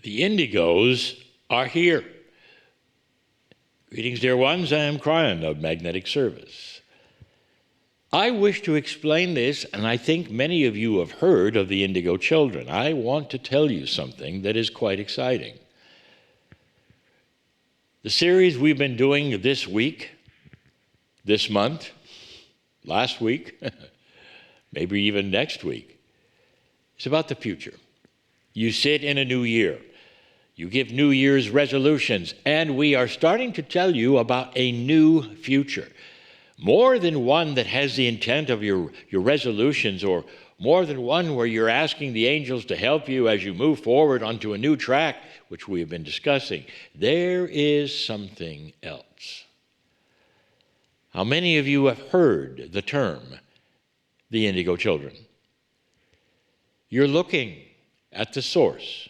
The Indigos are here. Greetings, dear ones. I am Kryon of Magnetic Service. I wish to explain this, and I think many of you have heard of the Indigo Children. I want to tell you something that is quite exciting. The series we've been doing this week, this month, last week, maybe even next week, is about the future. You sit in a new year. You give New Year's resolutions, and we are starting to tell you about a new future. More than one that has the intent of your resolutions, or more than one where you're asking the angels to help you as you move forward onto a new track, which we have been discussing. There is something else. How many of you have heard the term, the Indigo Children? You're looking at the source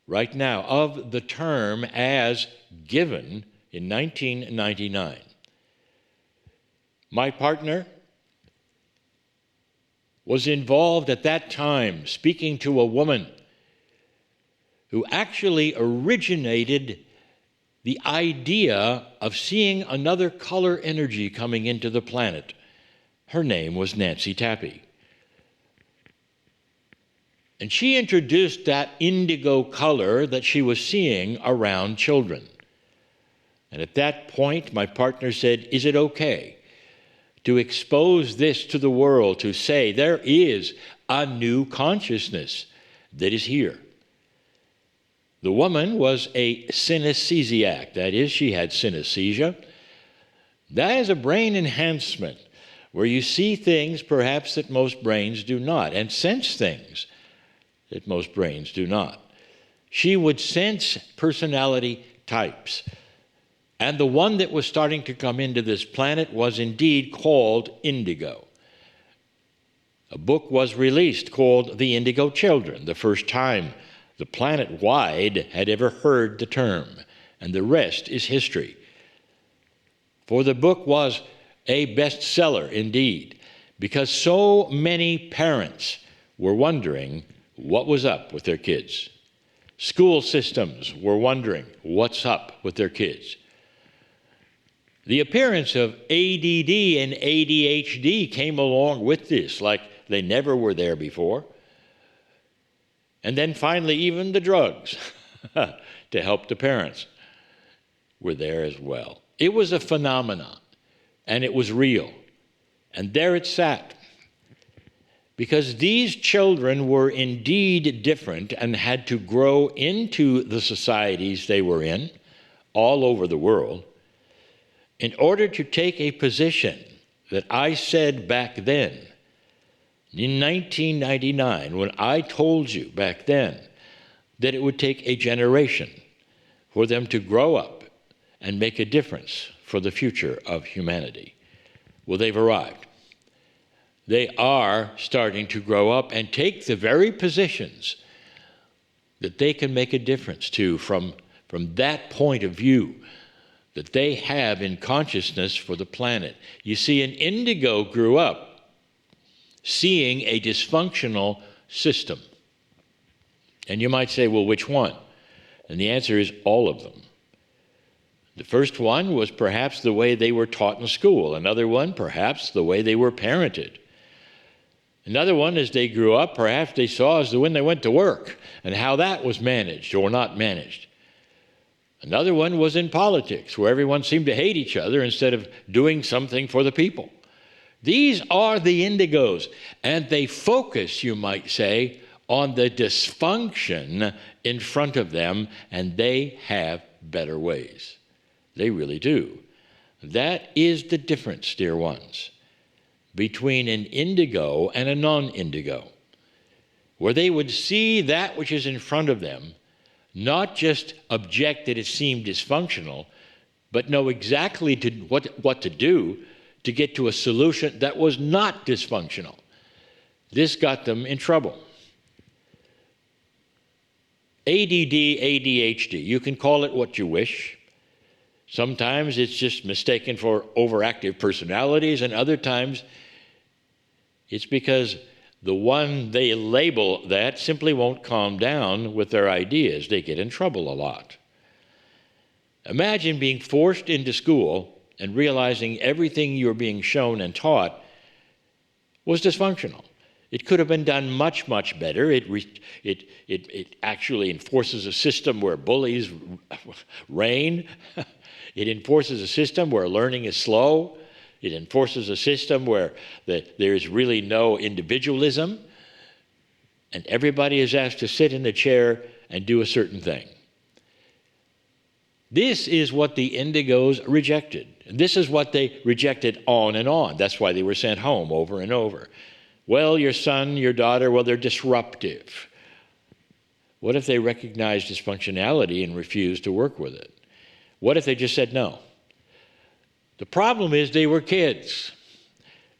right now of the term as given in 1999. My partner was involved at that time speaking to a woman who actually originated the idea of seeing another color energy coming into the planet. Her name was Nancy Tappe. And she introduced that indigo color that she was seeing around children. And at that point, my partner said, is it okay to expose this to the world, to say there is a new consciousness that is here? The woman was a synesthesiac. That is, she had synesthesia. That is a brain enhancement where you see things perhaps that most brains do not, and sense things that most brains do not. She would sense personality types. And the one that was starting to come into this planet was indeed called Indigo. A book was released called The Indigo Children, the first time the planet-wide had ever heard the term, and the rest is history. For the book was a bestseller indeed, because so many parents were wondering what was up with their kids. School systems were wondering what's up with their kids. The appearance of ADD and ADHD came along with this, like they never were there before. And then finally, even the drugs to help the parents were there as well. It was a phenomenon, and it was real. And there it sat. Because these children were indeed different and had to grow into the societies they were in, all over the world, in order to take a position that I said back then, in 1999, when I told you back then that it would take a generation for them to grow up and make a difference for the future of humanity. Well, they've arrived. They are starting to grow up and take the very positions that they can make a difference to from that point of view that they have in consciousness for the planet. You see, an indigo grew up seeing a dysfunctional system. And you might say, well, which one? And the answer is all of them. The first one was perhaps the way they were taught in school. Another one, perhaps the way they were parented. Another one, as they grew up, perhaps they saw as when they went to work and how that was managed or not managed. Another one was in politics, where everyone seemed to hate each other instead of doing something for the people. These are the indigos, and they focus, you might say, on the dysfunction in front of them, and they have better ways. They really do. That is the difference, dear ones, between an indigo and a non-indigo, where they would see that which is in front of them, not just object that it seemed dysfunctional, but know exactly what to do to get to a solution that was not dysfunctional. This got them in trouble. ADD, ADHD, you can call it what you wish. Sometimes it's just mistaken for overactive personalities, and other times it's because the one they label that simply won't calm down with their ideas. They get in trouble a lot. Imagine being forced into school and realizing everything you're being shown and taught was dysfunctional. It could have been done much, much better. It actually enforces a system where bullies reign. It enforces a system where learning is slow. It enforces a system where there is really no individualism, and everybody is asked to sit in the chair and do a certain thing. This is what the Indigos rejected. This is what they rejected on and on. That's why they were sent home over and over. Well, your son, your daughter, well, they're disruptive. What if they recognized dysfunctionality and refused to work with it? What if they just said no? The problem is they were kids.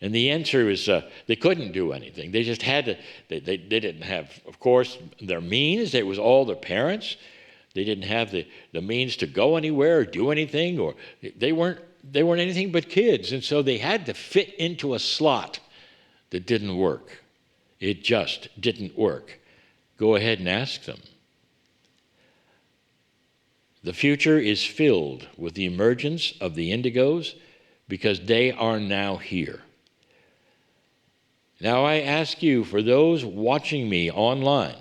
And the answer is they couldn't do anything. They just had to, they didn't have, of course, their means. It was all their parents. They didn't have the means to go anywhere or do anything, or they weren't anything but kids. And so they had to fit into a slot that didn't work. It just didn't work. Go ahead and ask them. The future is filled with the emergence of the Indigos because they are now here. Now I ask you, for those watching me online,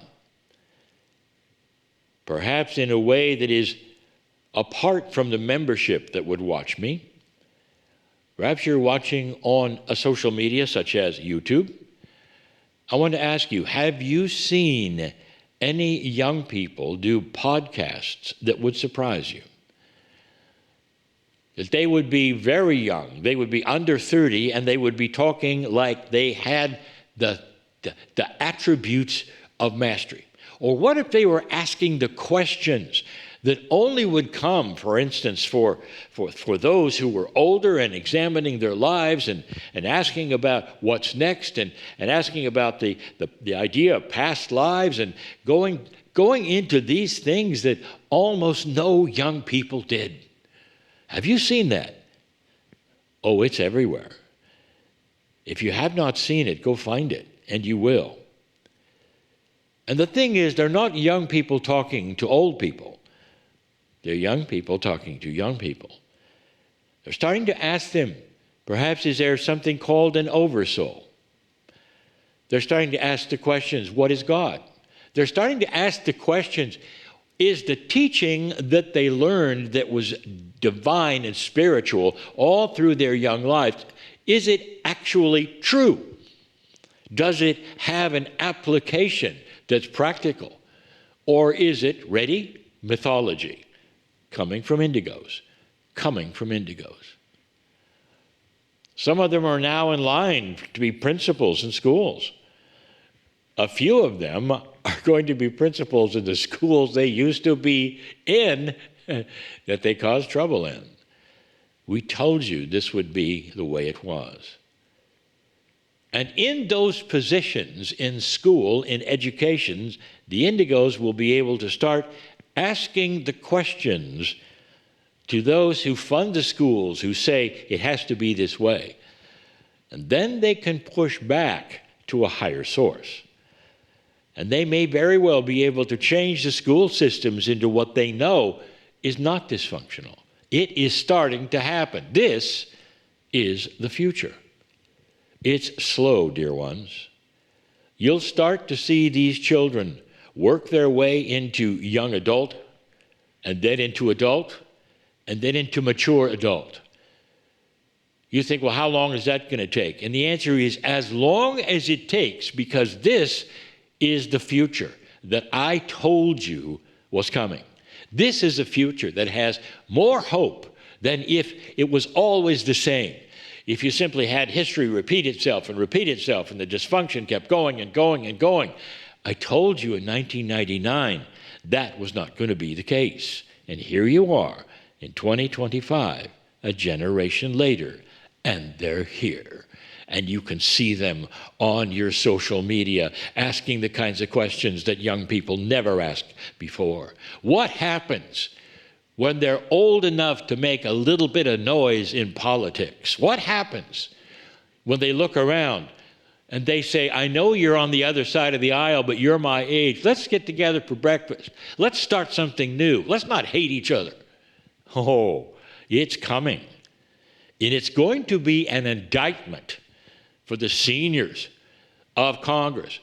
perhaps in a way that is apart from the membership that would watch me, perhaps you're watching on a social media such as YouTube, I want to ask you, have you seen any young people do podcasts that would surprise you? That they would be very young, they would be under 30, and they would be talking like they had the attributes of mastery. Or what if they were asking the questions that only would come, for instance, for those who were older and examining their lives and asking about what's next and asking about the idea of past lives and going into these things that almost no young people did. Have you seen that? Oh, it's everywhere. If you have not seen it, go find it, and you will. And the thing is, they're not young people talking to old people. They're young people talking to young people. They're starting to ask them, perhaps is there something called an oversoul? They're starting to ask the questions, what is God? They're starting to ask the questions, is the teaching that they learned that was divine and spiritual all through their young lives, is it actually true? Does it have an application that's practical? Or is it, ready, mythology? Coming from indigos. Some of them are now in line to be principals in schools. A few of them are going to be principals in the schools they used to be in that they caused trouble in. We told you this would be the way it was. And in those positions in school, in education, the indigos will be able to start asking the questions to those who fund the schools, who say it has to be this way. And then they can push back to a higher source. And they may very well be able to change the school systems into what they know is not dysfunctional. It is starting to happen. This is the future. It's slow, dear ones. You'll start to see these children work their way into young adult, and then into adult, and then into mature adult. You think, well, how long is that going to take? And the answer is as long as it takes, because this is the future that I told you was coming. This is a future that has more hope than if it was always the same. If you simply had history repeat itself, and the dysfunction kept going and going and going. I told you in 1999 that was not going to be the case. And here you are in 2025, a generation later, and they're here. And you can see them on your social media asking the kinds of questions that young people never asked before. What happens when they're old enough to make a little bit of noise in politics? What happens when they look around and they say, I know you're on the other side of the aisle, but you're my age. Let's get together for breakfast. Let's start something new. Let's not hate each other. Oh, it's coming. And it's going to be an indictment for the seniors of Congress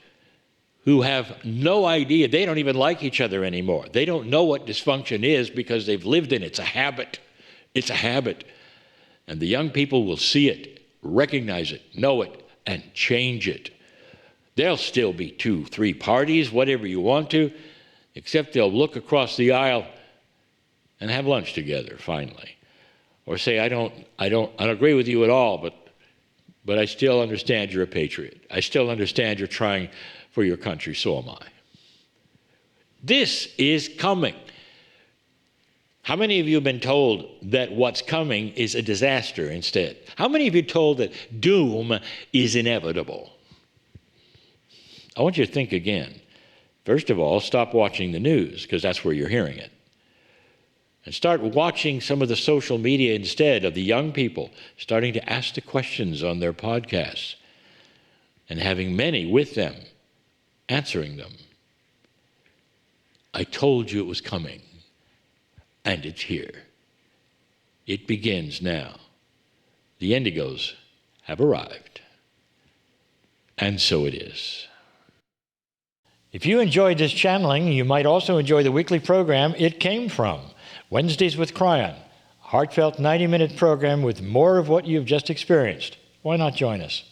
who have no idea. They don't even like each other anymore. They don't know what dysfunction is because they've lived in it. It's a habit. It's a habit. And the young people will see it, recognize it, know it, and change it. There'll still be 2, 3 parties, whatever you want to, except they'll look across the aisle and have lunch together finally. Or say, I don't agree with you at all, but I still understand you're a patriot. I still understand you're trying for your country, so am I. This is coming. How many of you have been told that what's coming is a disaster instead? How many of you are told that doom is inevitable? I want you to think again. First of all, stop watching the news, because that's where you're hearing it. And start watching some of the social media instead of the young people starting to ask the questions on their podcasts and having many with them answering them. I told you it was coming. And it's here. It begins now. The Indigos have arrived. And so it is. If you enjoyed this channeling, you might also enjoy the weekly program It Came From, Wednesdays with Kryon, a heartfelt 90-minute program with more of what you've just experienced. Why not join us?